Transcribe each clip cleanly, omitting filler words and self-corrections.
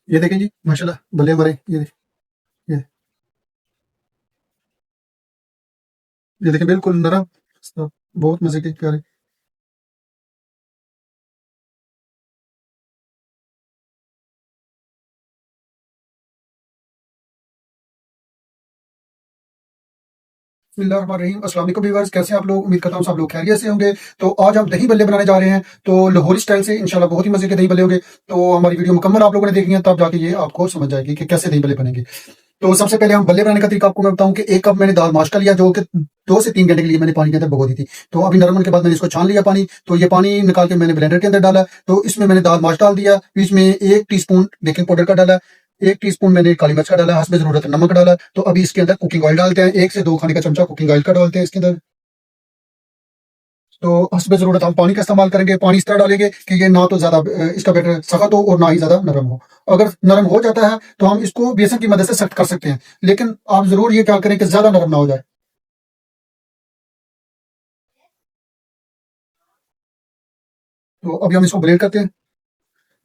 ये देखें जी माशाल्लाह भले हमारे ये ये देखें बिल्कुल नरम। सब बहुत मजे के प्यारे। बिस्मिल्लाहिर्रहमानिर्रहीम। अस्सलाम वालेकुम व्यूअर्स, कैसे हैं आप लोग? उम्मीद करता हूँ सब लोग खैरियत से होंगे। तो आज हम दही बल्ले बनाने जा रहे हैं, तो लाहौरी स्टाइल से इंशाल्लाह बहुत ही मजे के दही बल्ले होंगे। तो हमारी वीडियो मुकम्मल आप लोगों ने देखनी है, तब जाके ये आपको समझ जाएगी कि कैसे दही बल्ले बनेंगे। तो सबसे पहले हम बल्ले बनाने का तरीका आपको मैं बताऊं कि 1 कप मैंने दाल माश्का लिया, जो कि 2 से 3 घंटे के लिए मैंने पानी के अंदर भिगो दी थी। तो अभी नरम होने के बाद मैंने इसको छान लिया पानी। तो ये पानी निकाल के मैंने ब्लेंडर के अंदर डाला। तो इसमें मैंने दाल माश डाल दिया, बीच में 1 टीस्पून बेकिंग पाउडर का डाला, 1 टीस्पून मैंने काली मिर्च का डाला, हस्ब जरूरत नमक डाला। तो अभी इसके अंदर कुकिंग ऑयल डालते हैं, 1 से 2 खाने का चमचा कुकिंग ऑयल का डालते हैं इसके अंदर। तो हस्ब जरूरत हम पानी का इस्तेमाल करेंगे। पानी इस तरह डालेंगे कि ये ना तो ज्यादा इसका बैटर सख्त हो और ना ही ज्यादा नरम हो। अगर नरम हो जाता है तो हम इसको बेसन की मदद से सख्त कर सकते हैं, लेकिन आप जरूर ये ख्याल करें कि ज्यादा नरम ना हो जाए। तो अभी हम इसको ब्लेंड करते हैं।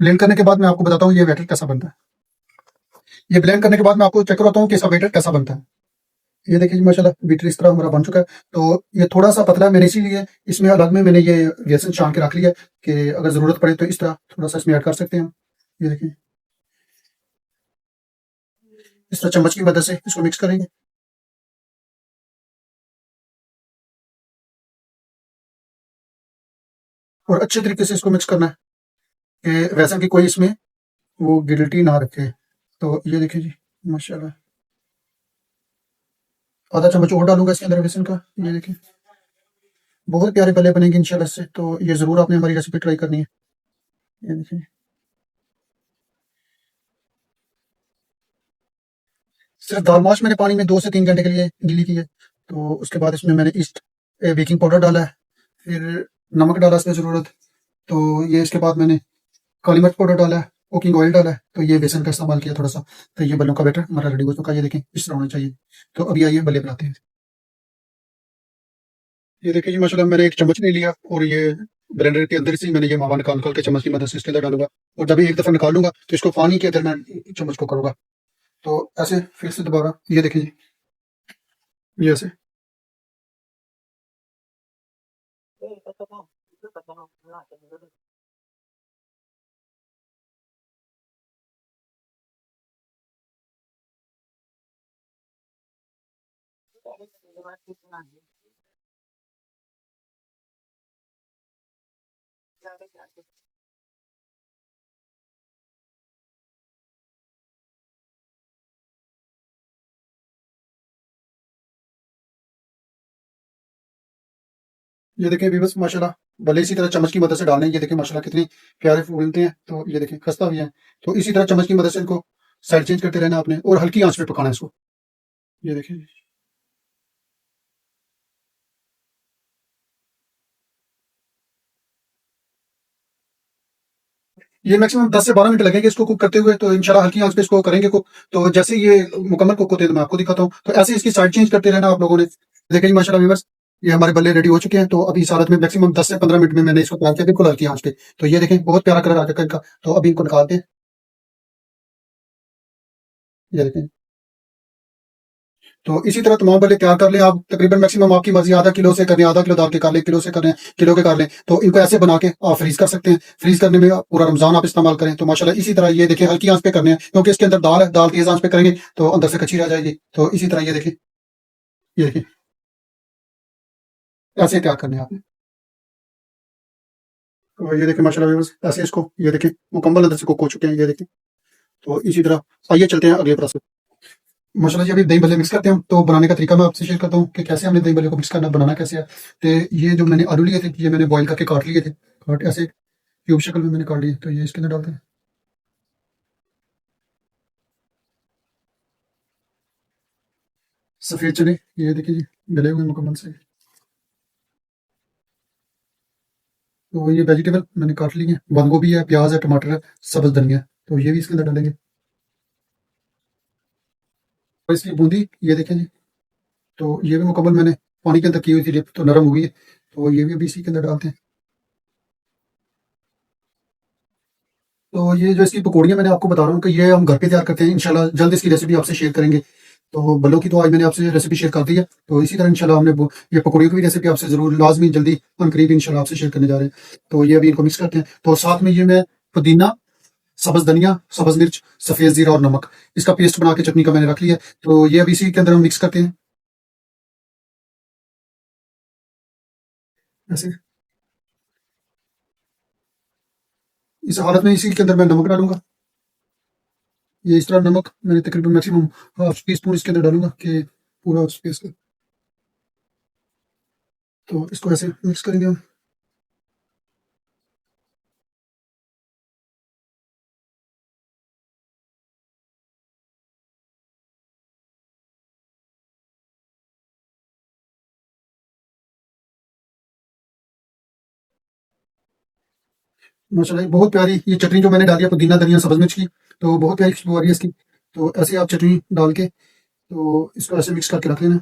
ब्लेंड करने के बाद मैं आपको बताता हूँ ये बैटर कैसा बनता है। ये ब्लेंड करने के बाद मैं आपको चेक करवाता हूँ कि इसका बैटर कैसा बनता है। ये देखिए जी माशाल्लाह बैटर इस तरह हमारा बन चुका है। तो ये थोड़ा सा पतला है, मैंने इसीलिए इसमें अलग में मैंने ये बेसन छान के रख लिया कि अगर जरूरत पड़े तो इस तरह थोड़ा सा इसमें ऐड कर सकते हैं हम। ये देखिए इस तरह चम्मच की मदद से इसको मिक्स करेंगे और अच्छे तरीके से इसको मिक्स करना है कि वैसा कि कोई इसमें वो गिल्टी ना रखे। तो ये देखिए जी माशाल्लाह आधा चम्मच और डालूंगा इसके अंदर बेसन का। ये देखिए बहुत प्यारे पल्ले बनेंगे इंशाल्लाह इससे। तो ये जरूर आपने हमारी रेसिपी ट्राई करनी है। ये देखिए सिर्फ दाल माश मैंने पानी में 2 से 3 घंटे के लिए गीली की है। तो उसके बाद इसमें मैंने ईस्ट बेकिंग पाउडर डाला है, फिर नमक डाला इसमें ज़रूरत। तो ये इसके बाद मैंने काली मिर्च पाउडर डाला है, कुकिंग ऑयल डाला है। तो ये बेसन का इस्तेमाल किया थोड़ा सा। तो ये बल्लों का बैटर हमारा रेडी हो चुका है। ये देखें इस तरह होना चाहिए। तो अभी आइए बल्ले बनाते हैं। ये देखिए जी माशाल्लाह मैंने एक चम्मच ले लिया और ये ब्लेंडर के अंदर से ही मैंने ये मावा निकाल निकाल के चम्मच की मदद से इसके अंदर डालूंगा। और जब भी एक दफा निकालूंगा तो इसको पानी के अंदर मैं चम्मच को करूंगा। तो ऐसे फिर से दोबारा ये देखिए जी ये ऐसे। ये देखिए व्यूअर्स माशाल्लाह भले इसी तरह चम्मच की मदद से डालने हैं। ये देखिए माशाल्लाह कितनी प्यारे फूलते हैं। तो ये देखिए खस्ता भी है। तो इसी तरह चम्मच की मदद से इनको साइड चेंज करते रहना आपने और हल्की आंच पे पकाना है इसको। ये देखिए ये मैक्सिमम 10 से 12 मिनट लगेंगे इसको कुक करते हुए। तो इंशाल्लाह हल्की आंच पे इसको करेंगे कुक। तो जैसे ही ये मुकम्मल कुक होते हैं तो मैं आपको दिखाता हूँ। तो ऐसे ही इसकी साइड चेंज करते रहना आप लोगों ने। देखिए जी माशाल्लाह व्यूअर्स ये हमारे बल्ले रेडी हो चुके हैं। तो अभी इस हालत में मैक्सिमम 10 से 15 मिनट में मैंने इसको तैयार किया बिल्कुल हल्की आंच पे। तो ये देखें बहुत प्यारा कलर आ चुका है इनका। तो अभी इनको निकालते हैं। ये देखें। तो इसी तरह तमाम बल्ले तैयार कर लें आप। तकरीबन मैक्सिमम आपकी मर्जी, आधा किलो से करें, आधा किलो दाल के कर लें, किलो से करें, किलो के कर लें। तो इनको ऐसे बना के आप फ्रीज कर सकते हैं। फ्रीज करने में पूरा रमजान आप इस्तेमाल करें। तो माशाल्लाह इसी तरह ये देखिए हल्की आंच पे करने हैं, क्योंकि इसके अंदर दाल है। दाल तेज आंच पे करेंगे तो अंदर से कच्ची रह जाएगी। तो इसी तरह ये देखिए ये देखिए ऐसे तैयार करने हैं आपने। तो ये देखिए माशाल्लाह व्यूअर्स ऐसे इसको ये देखिए मुकम्मल अंदर से कुक हो चुके हैं। ये देखिए तो इसी तरह आइए चलते हैं अगले प्रोसेस। माशाल्लाह जी अभी दही भल्ले मिक्स करते हैं। तो बनाने का तरीका मैं आपसे शेयर करता हूँ कि कैसे हमने दही भल्ले को मिक्स करना, बनाना कैसे है। तो ये जो मैंने आलू लिए थे ये मैंने बॉईल करके काट लिए थे। काट ऐसे क्यूब शक्ल में मैंने काट लिए। तो ये इसके अंदर डालते हैं। सफेद चने ये देखिए जी गले हुए मुकम्मल से। तो ये वेजिटेबल मैंने काट ली है, बंद गोभी है, प्याज है, टमाटर है, सब्ज धनिया है। तो ये भी इसके अंदर डालेंगे। और इसकी बूंदी ये देखें जी। तो ये भी मुकम्मल मैंने पानी के अंदर की हुई थी डिप, तो नरम हो गई है। तो ये भी अभी इसी के अंदर डालते हैं। तो ये जो इसकी पकौड़ियाँ मैंने आपको बता रहा हूँ कि ये हम घर पे तैयार करते हैं। इंशाल्लाह जल्द इसकी रेसिपी आपसे शेयर करेंगे। तो बल्लों की तो आज मैंने आपसे रेसिपी शेयर कर दी है। तो इसी तरह इंशाल्लाह ये पकौड़ियों की भी रेसिपी आपसे जरूर लाजमी जल्दी अनकरीब इंशाल्लाह आपसे शेयर करने जा रहे हैं। तो ये अभी इनको मिक्स करते हैं। तो साथ में ये मैं पुदीना, सब्ज धनिया, सब्ज मिर्च, सफेद जीरा और नमक, इसका पेस्ट बना के चटनी का मैंने रख लिया है। तो ये अभी इसी के अंदर हम मिक्स करते हैं ऐसे। इस हालत में इसी के अंदर मैं नमक डालूंगा। ये इस तरह नमक मैंने तकरीबन मैक्सिमम हाफ टी स्पून इसके अंदर डालूंगा कि पूरा स्पेस। तो इसको ऐसे मिक्स करेंगे हम। माशाल्लाह बहुत प्यारी ये चटनी जो मैंने डाली है पुदीना धनिया सब्ज मिर्च की, तो बहुत प्यारी खुशबू आ रही है इसकी। तो ऐसे आप चटनी डाल के तो इसको ऐसे मिक्स करके रख लेना।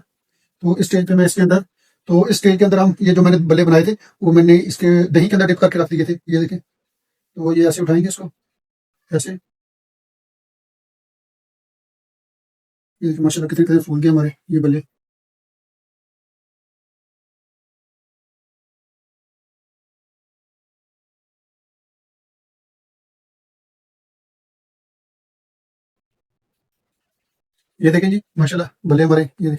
तो इस स्टेज पे मैं इसके अंदर तो इस स्टेज के अंदर हम ये जो मैंने बल्ले बनाए थे वो मैंने इसके दही के अंदर डिप करके रख दिए थे, ये देखें। तो ये ऐसे उठाएंगे इसको ऐसे। ये देखिए माशाल्लाह कितने कितने फूल गए हमारे ये बल्ले। ये देखें जी माशाल्लाह बल्ले हमारे ये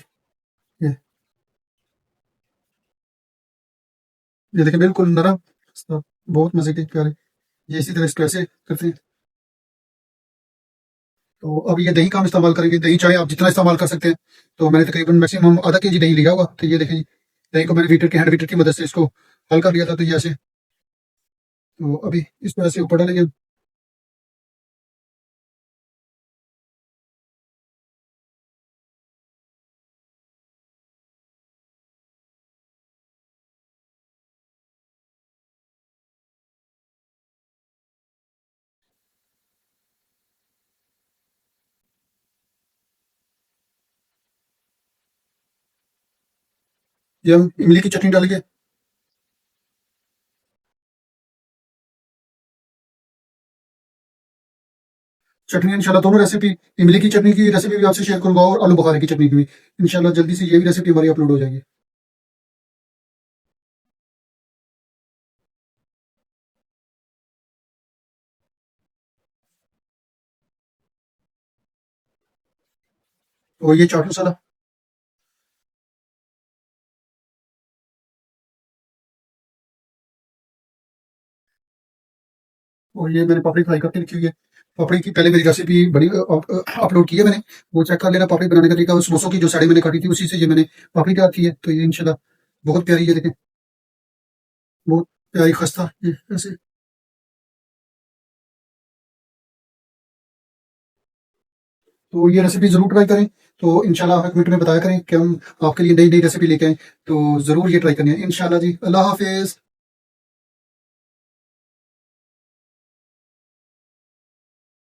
ये देखें बिल्कुल नरम, सब बहुत मजे के प्यारे। ये इसी तरह इसको ऐसे करते हैं। तो अब ये दही का हम इस्तेमाल करेंगे। दही चाहे आप जितना इस्तेमाल कर सकते हैं। तो मैंने तकरीबन मैक्सिमम आधा केजी दही लिया होगा। तो ये देखें जी दही को मैंने वीटर के हैंड वीटर की मदद से इसको हल कर लिया था। तो ये ऐसे तो अभी इस तरह से ऊपर डालेंगे। ये हम इमली की चटनी डालेंगे। चटनी इंशाल्लाह दोनों रेसिपी, इमली की चटनी की रेसिपी भी आपसे शेयर करूंगा और आलू बुखारे की चटनी की भी इंशाल्लाह जल्दी से ये भी रेसिपी हमारी अपलोड हो जाएगी। तो ये चाट मसाला और ये मैंने पापड़ी फ्राई करके रखी हुई है। पापड़ी की पहले मेरी रेसिपी बड़ी अपलोड की है मैंने, वो चेक कर लेना। पापड़ी बनाने का तरीका, उस समोसों की जो साड़ी मैंने काटी थी उसी से ये मैंने पापड़ी तैयार की है। तो ये इंशाल्लाह बहुत प्यारी, ये देखें बहुत प्यारी खस्ता ये ऐसे। तो ये रेसिपी जरूर ट्राई करें। तो इंशाल्लाह हमें कमेंट में बताया करें कि हम आपके लिए नई नई रेसिपी लेके आए। तो जरूर ये ट्राई करनी है इंशाल्लाह जी। अल्लाह हाफिज।